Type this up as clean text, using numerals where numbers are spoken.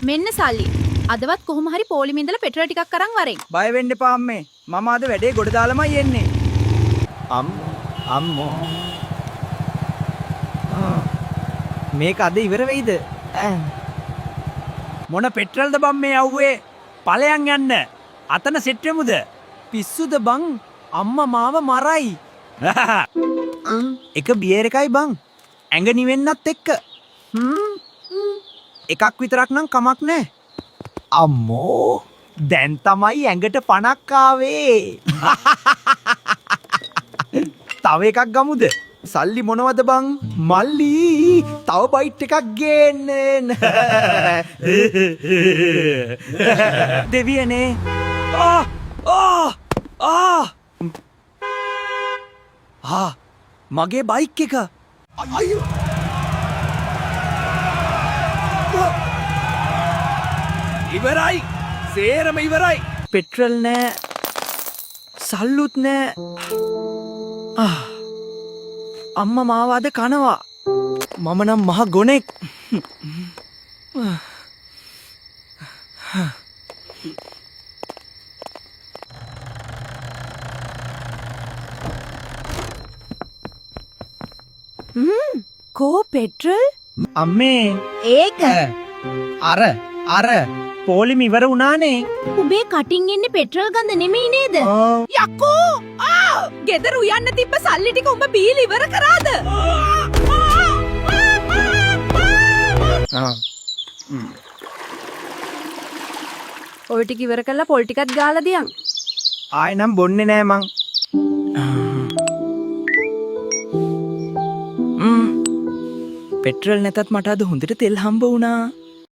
මෙන්න සල්ලි. අදවත් කොහොම හරි පොලිමේ ඉඳලා පෙට්‍රල් ටිකක් අරන් වරෙන්. බය වෙන්න එපා අම්මේ. මම අද වැඩේ ගොඩ දාලාමයි එන්නේ. අම්මෝ. මේක අද ඉවර වෙයිද? මොන පෙට්‍රල්ද බම් මේ යව්වේ? ඵලයන් යන්න. අතන සෙට් වෙමුද? පිස්සුද බං? අම්මා මාව මරයි. එක බියර් එකයි බං. ඇඟ නිවෙන්නත් එක්ක. එකක් විතරක් නම් කමක් නැහැ. අම්මෝ දැන් තමයි ඇඟට පණක් ආවේ. තව එකක් ගමුද? සල්ලි මොනවද බං? මල්ලි තව බයිට් එකක් ගේන්න. දෙවියනේ. මගේ බයික් එක. අයියෝ. ඉවරයි. සේරම ඉවරයි. පෙට්‍රල් නෑ. සල්ලුත් නෑ. අම්මා මාව අද කනවා. මම නම් මහ ගොනෙක්. කෝ පෙට්‍රල්? අම්මේ ඒක අර පොලිම ඉවර වුණානේ. උඹේ කටින් එන්නේ පෙට්‍රල් ගඳ නෙමෙයි නේද? යකෝ! ගෙදර උයන්න තිබ්බ සල්ලි ටික උඹ බීලා ඉවර කරාද? ඔය ටික ඉවර කරලා පොල් ටිකත් ගාලා දියන්. ආයෙ නම් බොන්නේ නෑ මං. පෙට්‍රල් නැතත් මට අද හොඳට තෙල් හම්බ වුණා.